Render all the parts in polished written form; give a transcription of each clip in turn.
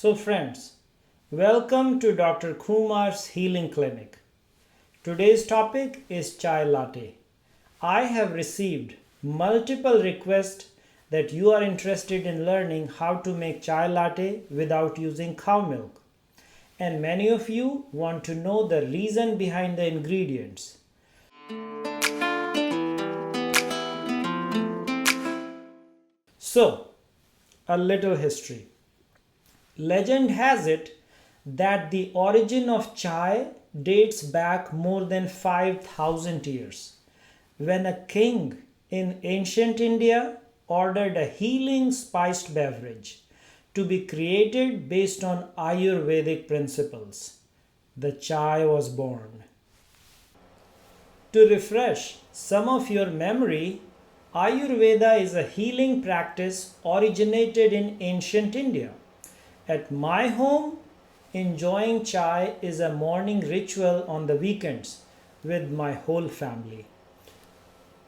So friends, welcome to Dr. Kumar's Healing Clinic. Today's topic is chai latte. I have received multiple requests that you are interested in learning how to make chai latte without using cow milk. And many of you want to know the reason behind the ingredients. So, a little history. Legend has it that the origin of chai dates back more than 5,000 years, when a king in ancient India ordered a healing spiced beverage to be created based on Ayurvedic principles. The chai was born. To refresh some of your memory, Ayurveda is a healing practice originated in ancient India. At my home, enjoying chai is a morning ritual on the weekends with my whole family.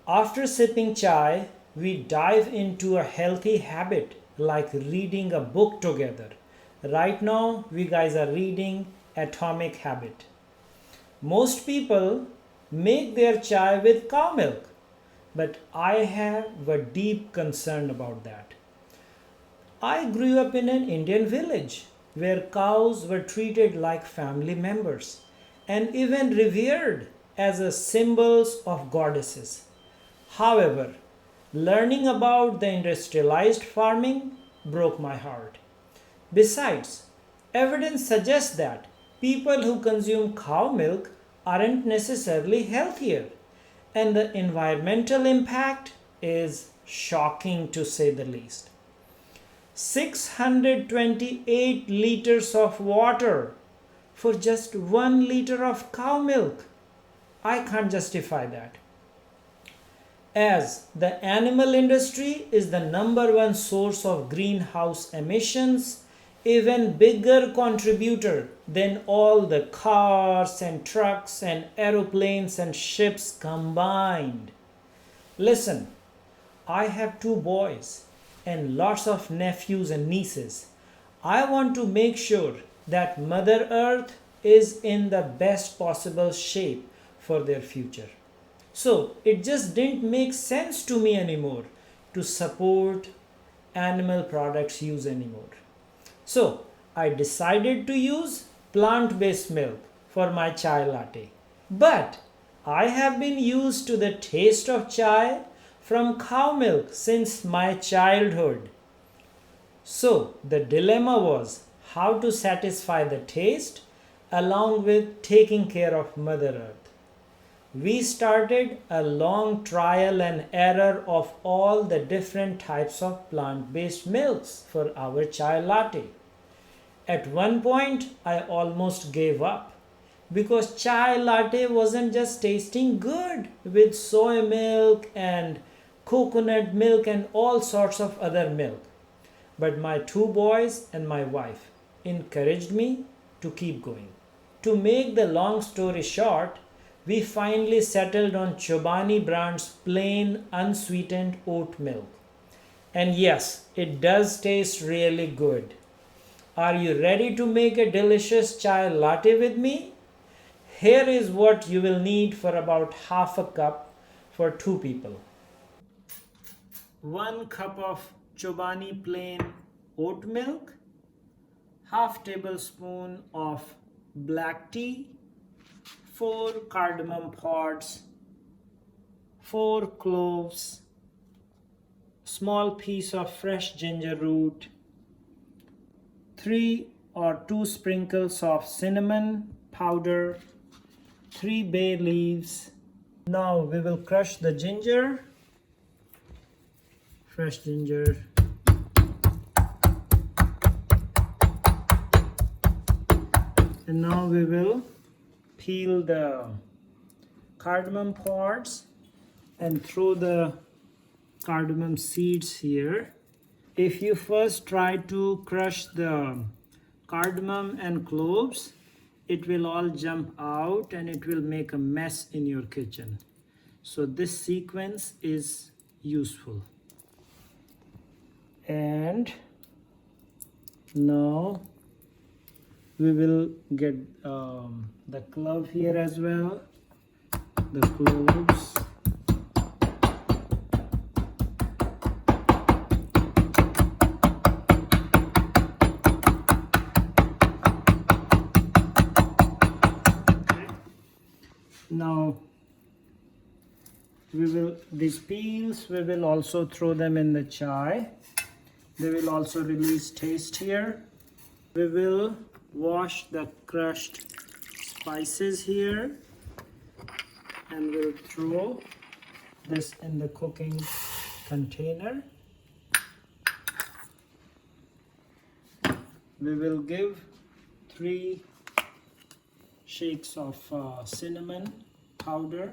After sipping chai, we dive into a healthy habit like reading a book together. Right now, we guys are reading Atomic Habit. Most people make their chai with cow milk, but I have a deep concern about that. I grew up in an Indian village where cows were treated like family members and even revered as a symbols of goddesses. However, learning about the industrialized farming broke my heart. Besides, evidence suggests that people who consume cow milk aren't necessarily healthier, and the environmental impact is shocking to say the least. 628 liters of water for just 1 liter of cow milk. I can't justify that. As the animal industry is the number one source of greenhouse emissions, even bigger contributor than all the cars and trucks and aeroplanes and ships combined. Listen, I have 2 boys and lots of nephews and nieces. I want to make sure that Mother Earth is in the best possible shape for their future. So it just didn't make sense to me anymore to support animal products use anymore. So I decided to use plant-based milk for my chai latte. But I have been used to the taste of chai from cow milk since my childhood. So the dilemma was how to satisfy the taste along with taking care of Mother Earth. We started a long trial and error of all the different types of plant-based milks for our chai latte. At one point, I almost gave up because chai latte wasn't just tasting good with soy milk and coconut milk and all sorts of other milk. But my 2 boys and my wife encouraged me to keep going. To make the long story short, we finally settled on Chobani brand's plain unsweetened oat milk. And yes, it does taste really good. Are you ready to make a delicious chai latte with me? Here is what you will need for about half a cup for 2 people. 1 cup of Chobani plain oat milk, half tablespoon of black tea, 4 cardamom pods, 4 cloves, small piece of fresh ginger root, 3 or 2 sprinkles of cinnamon powder, 3 bay leaves. Now we will crush the ginger, fresh ginger. And now we will peel the cardamom pods and throw the cardamom seeds here. If you first try to crush the cardamom and cloves, it will all jump out and it will make a mess in your kitchen. So this sequence is useful. And now We will get the glove here as well, the cloves. Now these peels, we will also throw them in the chai. They will also release taste here. We will wash the crushed spices here and we'll throw this in the cooking container. We will give 3 shakes of cinnamon powder.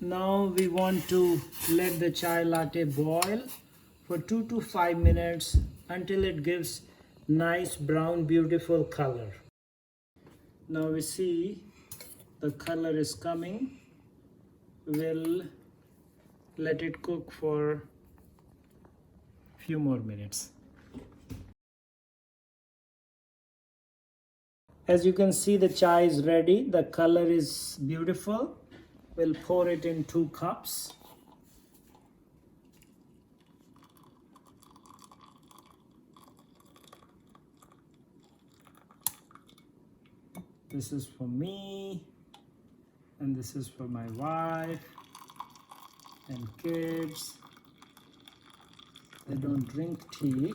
Now we want to let the chai latte boil for 2 to 5 minutes until it gives nice brown beautiful color. Now we see the color is coming. We'll let it cook for few more minutes. As you can see, the chai is ready. The color is beautiful. We'll pour it in 2 cups. This is for me, and this is for my wife and kids. They don't drink tea.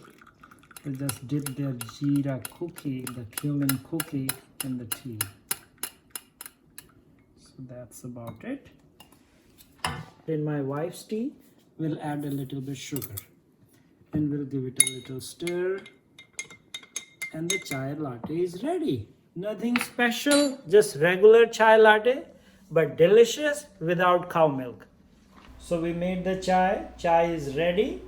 They just dip their jeera cookie, the cumin cookie, in the tea. So that's about it. In my wife's tea, we'll add a little bit sugar and we'll give it a little stir, and the chai latte is ready. Nothing special, just regular chai latte, but delicious without cow milk. So we made the chai. Chai is ready.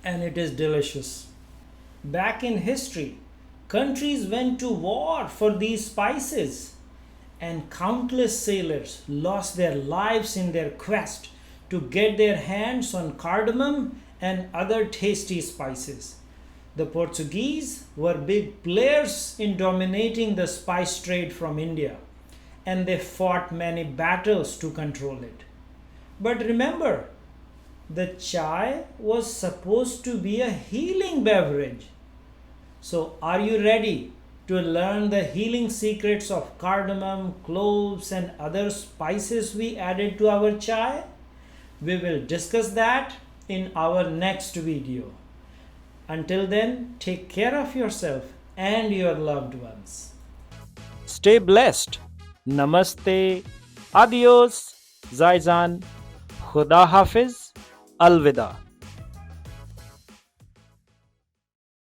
And it is delicious. Back in history, countries went to war for these spices, and countless sailors lost their lives in their quest to get their hands on cardamom and other tasty spices. The Portuguese were big players in dominating the spice trade from India, and they fought many battles to control it. But remember, the chai was supposed to be a healing beverage. So are you ready to learn the healing secrets of cardamom, cloves, and other spices we added to our chai? We will discuss that in our next video. Until then, take care of yourself and your loved ones. Stay blessed. Namaste. Adios. Zaizan. Khuda Hafiz. Alvida.